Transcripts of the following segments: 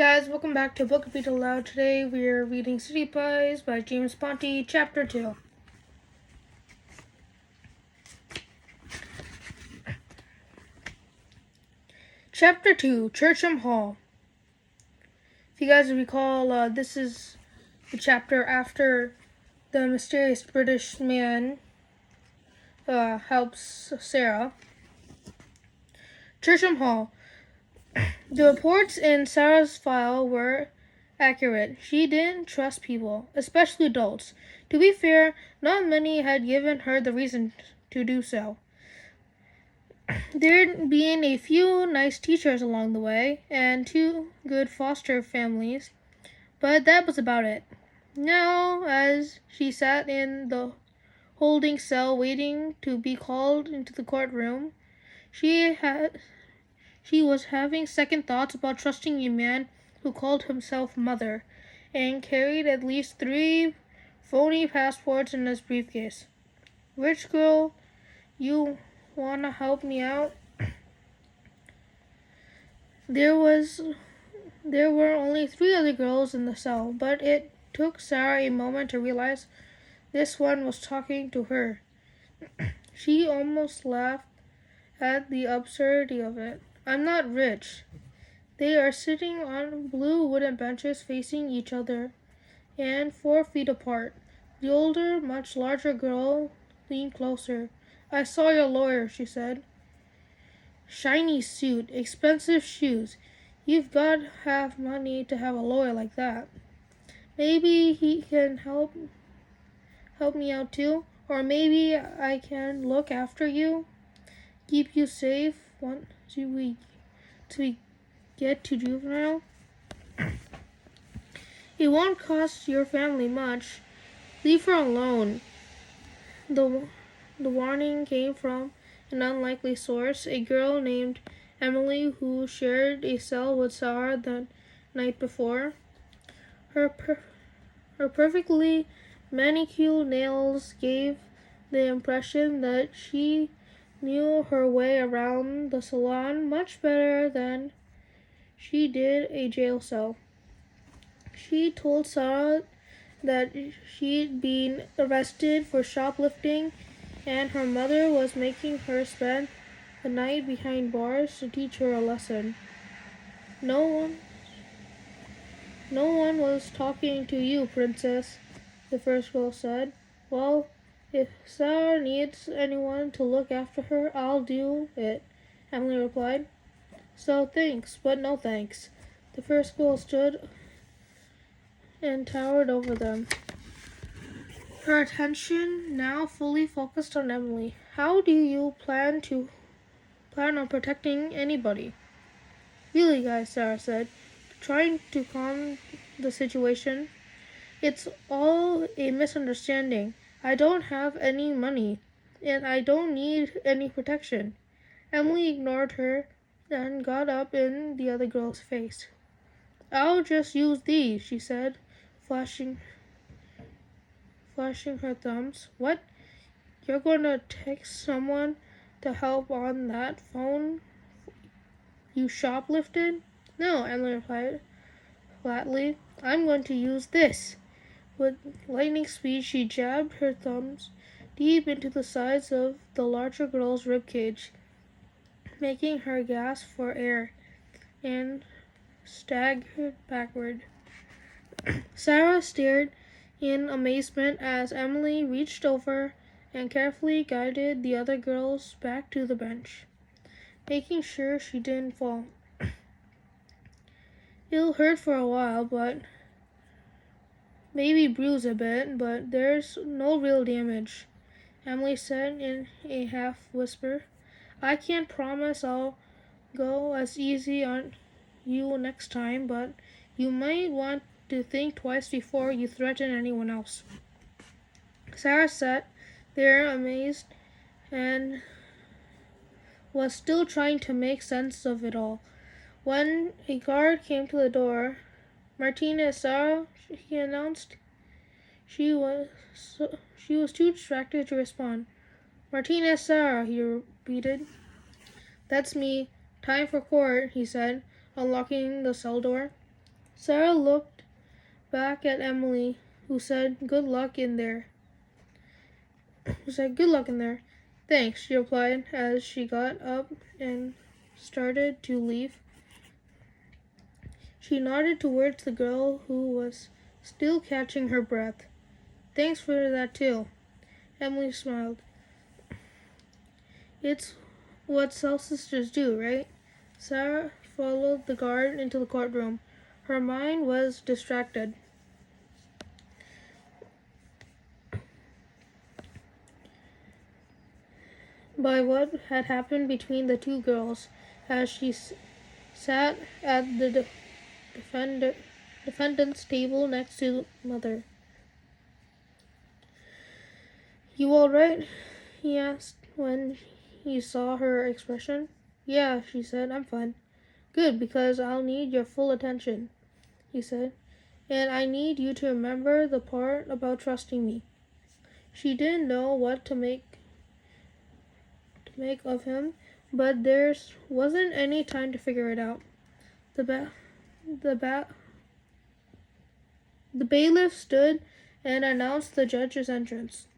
Guys, welcome back to Book of Beat Aloud. Today we are reading City Pies by James Ponti, Chapter 2. Chapter 2, Churcham Hall. If you guys recall, this is the chapter after the mysterious British man helps Sarah. Churcham Hall. The reports in Sarah's file were accurate. She didn't trust people, especially adults. To be fair, not many had given her the reason to do so. There'd been a few nice teachers along the way, and 2 good foster families, but that was about it. Now, as she sat in the holding cell waiting to be called into the courtroom, she was having second thoughts about trusting a man who called himself mother and carried at least 3 phony passports in his briefcase. "Rich girl, you wanna help me out?" There were only 3 other girls in the cell, but it took Sarah a moment to realize this one was talking to her. She almost laughed at the absurdity of it. "I'm not rich." They are sitting on blue wooden benches facing each other and 4 feet apart. The older, much larger girl leaned closer. "I saw your lawyer," she said. "Shiny suit, expensive shoes. You've got to have money to have a lawyer like that. Maybe he can help me out too, or maybe I can look after you, keep you safe once we get to juvenile. It won't cost your family much. Leave her alone." The warning came from an unlikely source, a girl named Emily who shared a cell with Sarah the night before. Her perfectly manicured nails gave the impression that she knew her way around the salon much better than she did a jail cell. She told Sarah that she'd been arrested for shoplifting and her mother was making her spend the night behind bars to teach her a lesson. No one was talking to you, princess," the first girl said. "Well, if Sarah needs anyone to look after her, I'll do it," Emily replied. "So thanks, but no thanks." The first girl stood and towered over them, her attention now fully focused on Emily. "How do you plan on protecting anybody?" "Really, guys," Sarah said, trying to calm the situation, "it's all a misunderstanding. I don't have any money, and I don't need any protection." Emily ignored her, then got up in the other girl's face. "I'll just use these," she said, flashing her thumbs. "What? You're going to text someone to help on that phone you shoplifted?" "No," Emily replied flatly. "I'm going to use this." With lightning speed, she jabbed her thumbs deep into the sides of the larger girl's ribcage, making her gasp for air and staggered backward. Sarah stared in amazement as Emily reached over and carefully guided the other girls back to the bench, making sure she didn't fall. "It'll hurt for a while, but maybe bruise a bit, but there's no real damage," Emily said in a half whisper. "I can't promise I'll go as easy on you next time, but you might want to think twice before you threaten anyone else." Sarah sat there amazed and was still trying to make sense of it all when a guard came to the door. "Martinez, Sarah," he announced. She was too distracted to respond. "Martinez, Sarah," he repeated. "That's me. Time for court," he said, unlocking the cell door. Sarah looked back at Emily, who said, "Good luck in there." "Good luck in there." "Thanks," she replied as she got up and started to leave. She nodded towards the girl who was still catching her breath. "Thanks for that too." Emily smiled. "It's what sisters do, right?" Sarah followed the guard into the courtroom. Her mind was distracted by what had happened between the two girls as she sat at the defendant's table next to Mother. "You all right?" he asked when he saw her expression. "Yeah," she said, "I'm fine." "Good, because I'll need your full attention," he said. "And I need you to remember the part about trusting me." She didn't know what to make of him, but there wasn't any time to figure it out. The ba- the ba- the bailiff stood and announced the judge's entrance.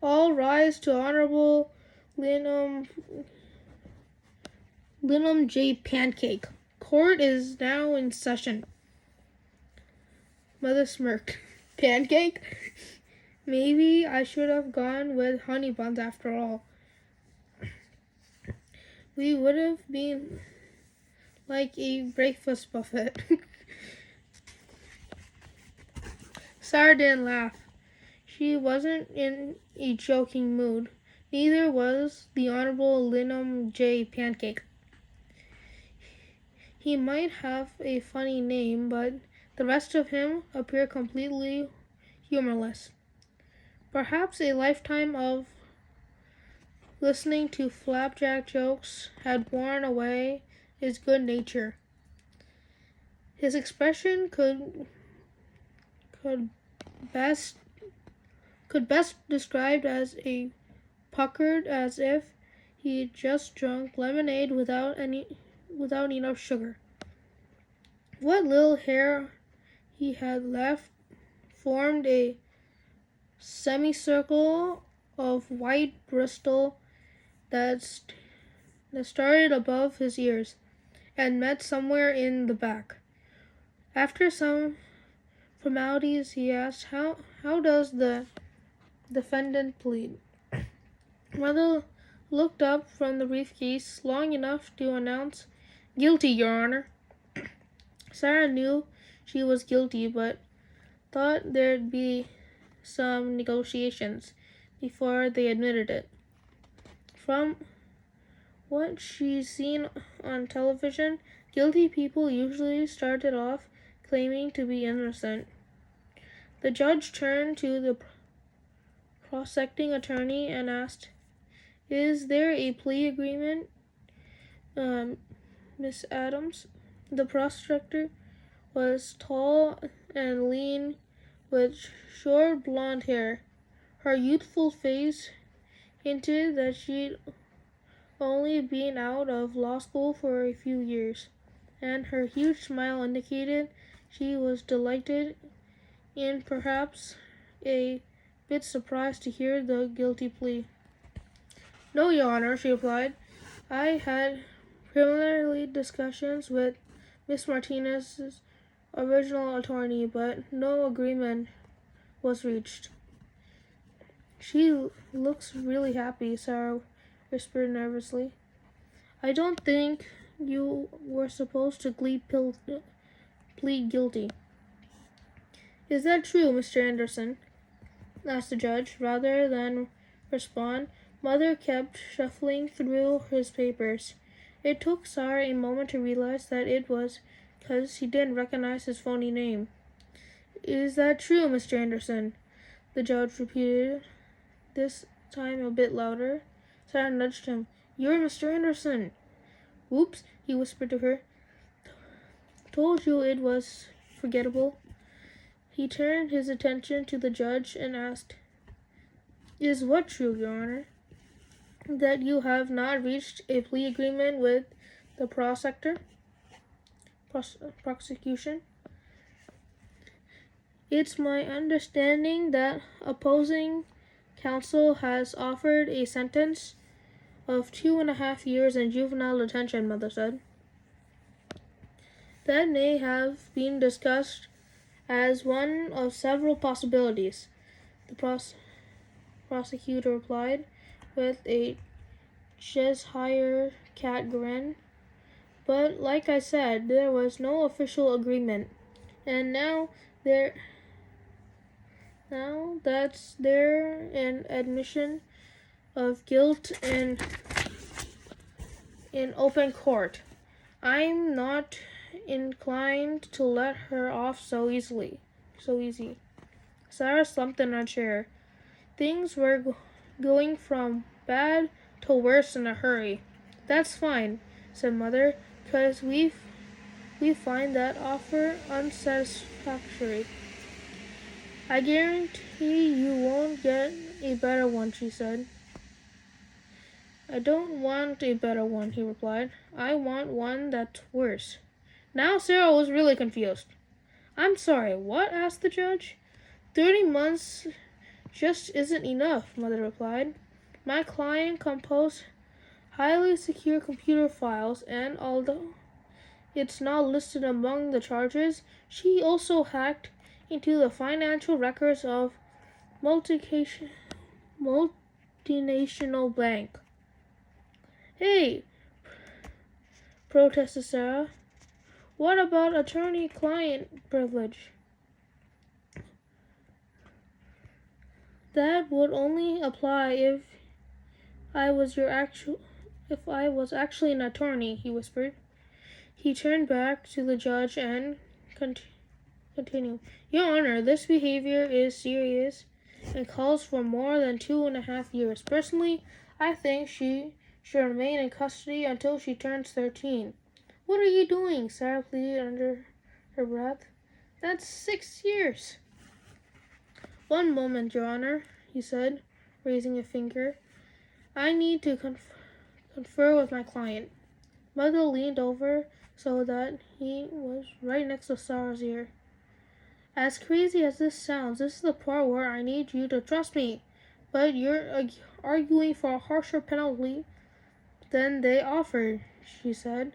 "All rise to Honorable Linum J. Pancake. Court is now in session." Mother smirked. "Pancake? Maybe I should have gone with honey buns after all. We would have been like a breakfast buffet." Sarah didn't laugh. She wasn't in a joking mood. Neither was the Honorable Linum J. Pancake. He might have a funny name, but the rest of him appeared completely humorless. Perhaps a lifetime of listening to flapjack jokes had worn away his good nature. His expression could best described as a puckered, as if he'd just drunk lemonade without enough sugar. What little hair he had left formed a semicircle of white bristle that started above his ears and met somewhere in the back. After some formalities, he asked, How does the defendant plead?" Mother looked up from the briefcase long enough to announce, "Guilty, Your Honor." Sarah knew she was guilty, but thought there'd be some negotiations before they admitted it. From what she's seen on television, guilty people usually started off claiming to be innocent. The judge turned to the prosecuting attorney and asked, "Is there a plea agreement, Miss Adams?" The prosecutor was tall and lean, with short blonde hair. Her youthful face hinted that she'd only been out of law school for a few years, and her huge smile indicated she was delighted and perhaps a bit surprised to hear the guilty plea. "No, Your Honor," she replied. "I had preliminary discussions with Miss Martinez's original attorney, but no agreement was reached." "She looks really happy," Sarah whispered nervously. "I don't think you were supposed to plead guilty." "Is that true, Mr. Anderson?" asked the judge. Rather than respond, Mother kept shuffling through his papers. It took Sarah a moment to realize that it was because he didn't recognize his phony name. "Is that true, Mr. Anderson?" the judge repeated, this time a bit louder. Sarah nudged him. "You're Mr. Anderson." "Whoops," he whispered to her. "Told you it was forgettable." He turned his attention to the judge and asked, "Is what true, Your Honor?" "That you have not reached a plea agreement with the prosecutor?" prosecution. It's my understanding that opposing counsel has offered a sentence of 2.5 years in juvenile detention, Mother said. That may have been discussed as one of several possibilities, the prosecutor replied with a Cheshire cat grin. But like I said, there was no official agreement. And now that's there an admission of guilt in open court. I'm not inclined to let her off so easy. Sarah slumped in her chair. Things were going from bad to worse in a hurry. That's fine, said Mother, because we find that offer unsatisfactory. I guarantee you won't get a better one, she said. I don't want a better one, he replied. I want one that's worse. Now Sarah was really confused. I'm sorry, what? Asked the judge. 30 months just isn't enough, Mother replied. My client composed highly secure computer files, and although it's not listed among the charges, she also hacked into the financial records of multinational bank. Hey, protested Sarah. What about attorney-client privilege? That would only apply if I was actually an attorney, he whispered. He turned back to the judge and continued. Your Honor, this behavior is serious and calls for more than 2.5 years. Personally, I think she should remain in custody until she turns 13. What are you doing? Sarah pleaded under her breath. That's 6 years. One moment, Your Honor, he said, raising a finger. I need to confer with my client. Mother leaned over so that he was right next to Sarah's ear. As crazy as this sounds, this is the part where I need you to trust me. But you're arguing for a harsher penalty than they offered, she said.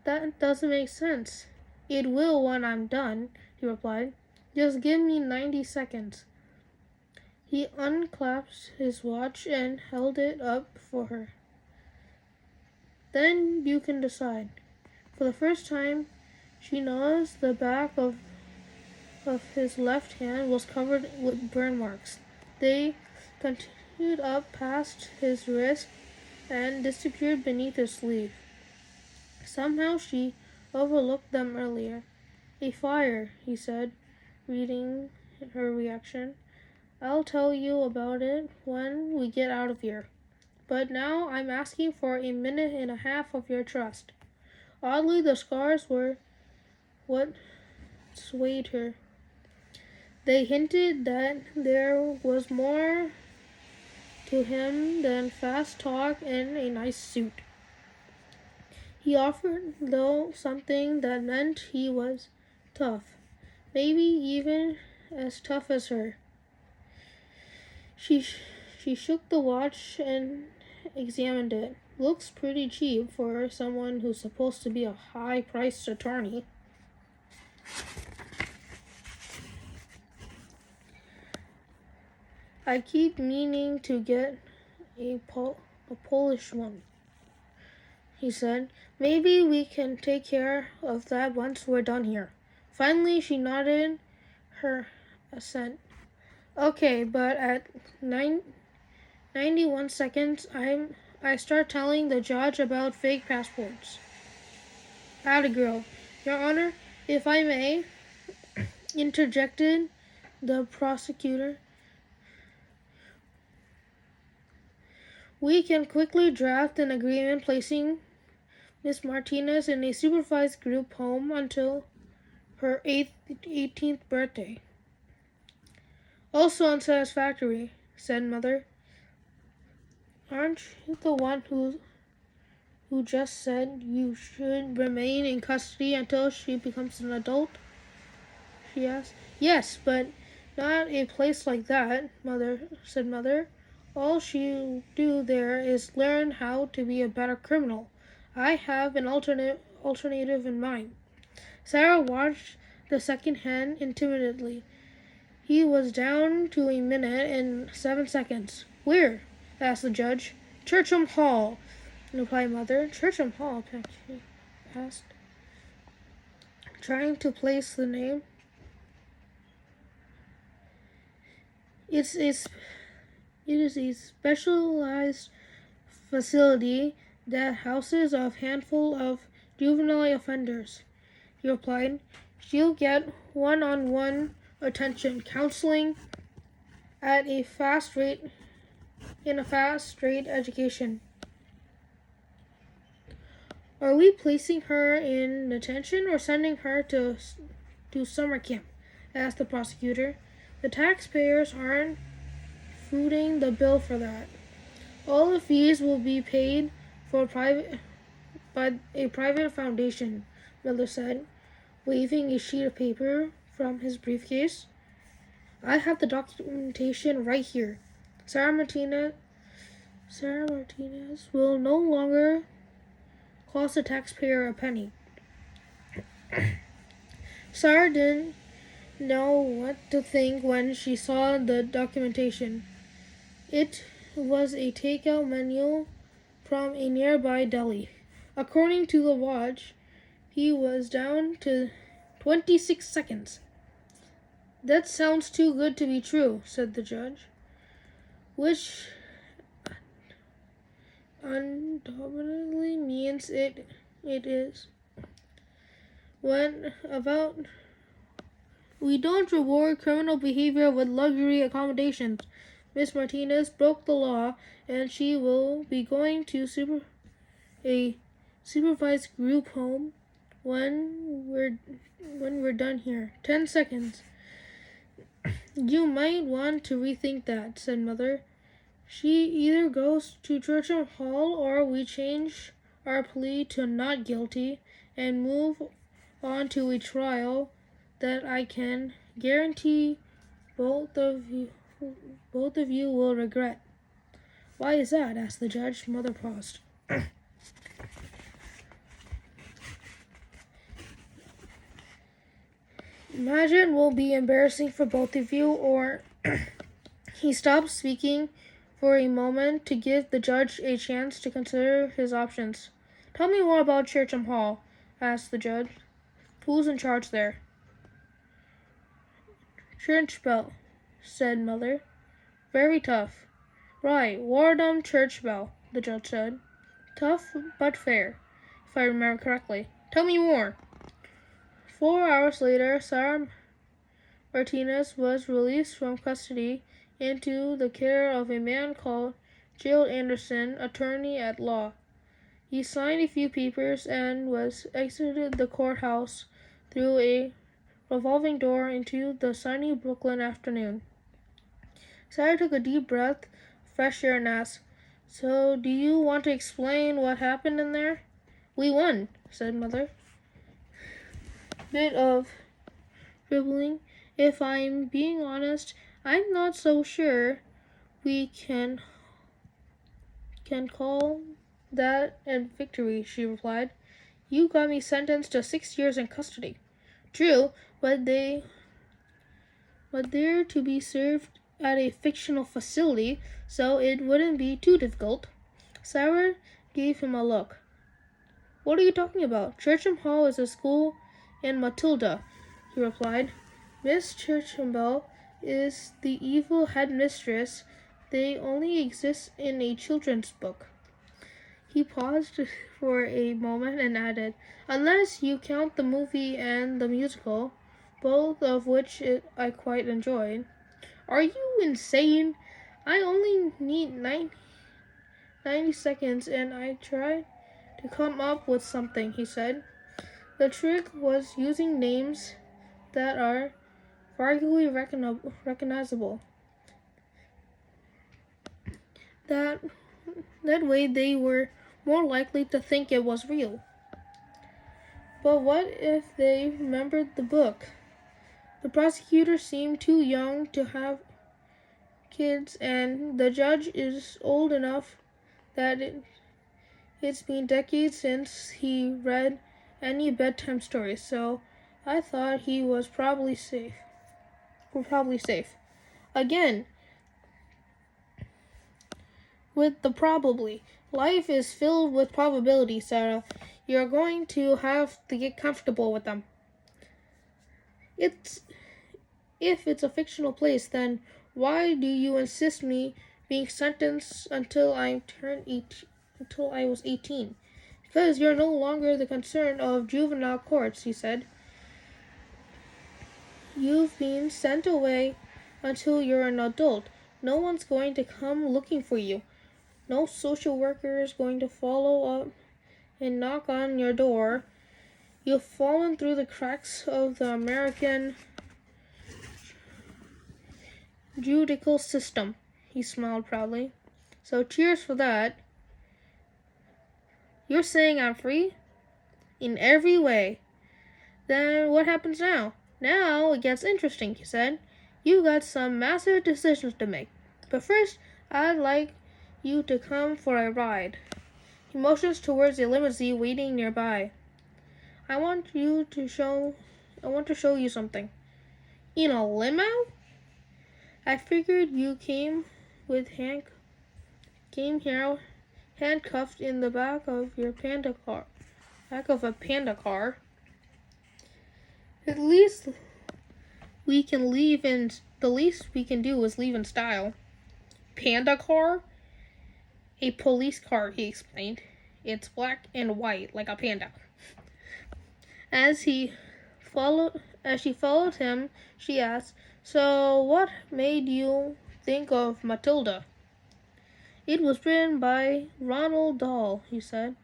That doesn't make sense. It will when I'm done, he replied. Just give me 90 seconds. He unclasped his watch and held it up for her. Then you can decide. For the first time, she noticed the back of his left hand was covered with burn marks. They continued up past his wrist and disappeared beneath his sleeve. Somehow she overlooked them earlier. A fire, he said, reading her reaction. I'll tell you about it when we get out of here. But now I'm asking for 1.5 minutes of your trust. Oddly, the scars were what swayed her. They hinted that there was more to him than fast talk and a nice suit. He offered, though, something that meant he was tough, maybe even as tough as her. She shook the watch and examined it. Looks pretty cheap for someone who's supposed to be a high-priced attorney. I keep meaning to get a Polish one, he said. Maybe we can take care of that once we're done here. Finally, she nodded her assent. Okay, but at 91 seconds, I start telling the judge about fake passports. Atta girl. Your Honor, if I may, interjected the prosecutor. We can quickly draft an agreement placing Miss Martinez in a supervised group home until her 18th birthday. Also unsatisfactory, said Mother. Aren't you the one who who just said you should remain in custody until she becomes an adult?" she asked. "Yes, but not a place like that," said Mother. "All she'll do there is learn how to be a better criminal. I have an alternative in mind." Sarah watched the second hand intermittently. He was down to a minute and 7 seconds. "Where?" asked the judge. "Churcham Hall," replied Mother. "Churcham Hall?" Patsy asked, trying to place the name. It's a, it is a specialized facility that houses a handful of juvenile offenders," he replied. "She'll get one-on-one attention, counseling at a fast rate education." "Are we placing her in detention or sending her to summer camp?" asked the prosecutor. "The taxpayers aren't footing the bill for that. All the fees will be paid for by a private foundation," Miller said, waving a sheet of paper from his briefcase. "I have the documentation right here. Sarah Martinez will no longer cost the taxpayer a penny." Sarah didn't know what to think when she saw the documentation. It was a takeout menu from a nearby deli. According to the watch, he was down to 26 seconds. "That sounds too good to be true," said the judge, "which undoubtedly means it is. We don't reward criminal behavior with luxury accommodations. Miss Martinez broke the law, and she will be going to a supervised group home when we're done here." 10 seconds. "You might want to rethink that," said Mother. "She either goes to Churchill Hall or we change our plea to not guilty and move on to a trial that I can guarantee both of you will regret." "Why is that?" asked the judge. Mother paused. "Imagine will be embarrassing for both of you, or..." He stopped speaking for a moment to give the judge a chance to consider his options. "Tell me more about Churcham Hall," asked the judge. "Who's in charge there?" "Church bell," said Mother. "Very tough." "Right, Wardham Church bell," the judge said. "Tough but fair, if I remember correctly. Tell me more." 4 hours later, Sarah Martinez was released from custody into the care of a man called Gerald Anderson, attorney at law. He signed a few papers and was exited the courthouse through a revolving door into the sunny Brooklyn afternoon. Sarah took a deep breath of fresh air and asked, "So, do you want to explain what happened in there?" "We won," said Mother. Bit of dribbling. "If I'm being honest, I'm not so sure we can call that a victory," she replied. "You got me sentenced to 6 years in custody." "True, but they're to be served at a fictional facility, so it wouldn't be too difficult." Sarah gave him a look. "What are you talking about? Churcham Hall is a school in Matilda," he replied. "Miss Churchill is the evil headmistress. They only exist in a children's book." He paused for a moment and added, "Unless you count the movie and the musical, both of which I quite enjoyed." "Are you insane? I only need 90 seconds and I tried to come up with something," he said. "The trick was using names that are vaguely recognizable. That way they were more likely to think it was real. But what if they remembered the book? The prosecutor seemed too young to have kids, and the judge is old enough that it's been decades since he read any bedtime stories, so I thought he was probably safe. We're probably safe. Again, with the probably. Life is filled with probabilities, Sarah. You're going to have to get comfortable with them. It's If it's a fictional place, then why do you insist me being sentenced until I was 18? Because you're no longer the concern of juvenile courts, he said. You've been sent away until you're an adult. No one's going to come looking for you. No social worker is going to follow up and knock on your door. You've fallen through the cracks of the American judicial system. He smiled proudly. So cheers for that. You're saying I'm free? In every way. Then what happens now? Now it gets interesting, he said. You got some massive decisions to make. But first, I'd like you to come for a ride. He motions towards a limousine waiting nearby. I want to show you something. In a limo? I figured you came here handcuffed in the back of a panda car. At least we can leave in the least we can do is leave in style. Panda car? A police car, he explained. It's black and white like a panda. As she followed him, she asked, "So what made you think of Matilda?" "It was written by Ronald Dahl," he said.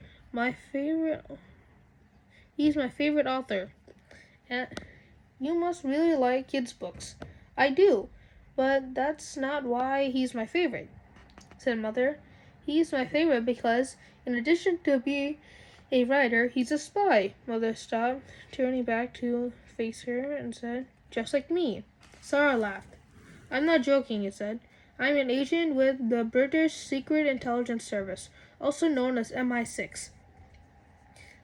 He's my favorite author. And you must really like kids' books." "I do, but that's not why he's my favorite," said Mother. "He's my favorite because, in addition to being a writer, he's a spy." Mother stopped, turning back to face her, and said, "Just like me." Sarah laughed. "I'm not joking," he said. "I'm an agent with the British Secret Intelligence Service, also known as MI6.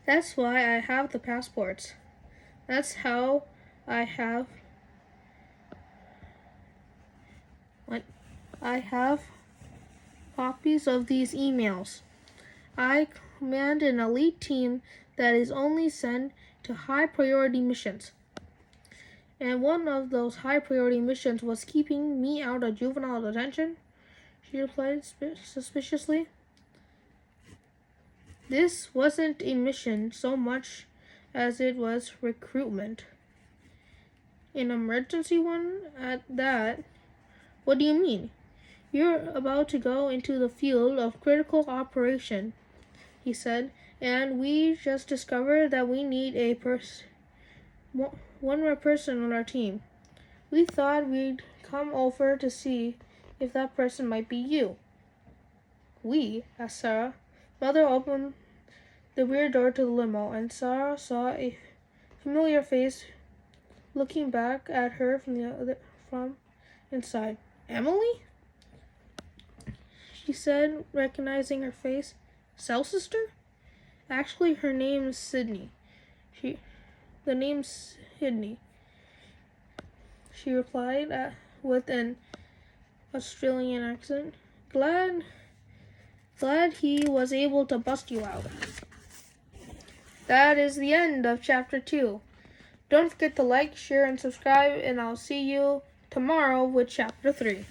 That's why I have the passports. That's how I have copies of these emails. I command an elite team that is only sent to high priority missions. And one of those high priority missions was keeping me out of juvenile detention," she replied suspiciously. "This wasn't a mission so much as it was recruitment. An emergency one at that." "What do you mean?" "You're about to go into the field of critical operation," he said, "and we just discovered that we need one more person on our team. We thought we'd come over to see if that person might be you." "We?" asked Sarah. Mother opened the rear door to the limo, and Sarah saw a familiar face looking back at her from inside. "Emily?" she said, recognizing her face. "Cell sister?" "Actually, her name's Sydney. The name's Sydney," she replied with an Australian accent. Glad he was able to bust you out." That is the end of chapter 2. Don't forget to like, share, and subscribe, and I'll see you tomorrow with chapter 3.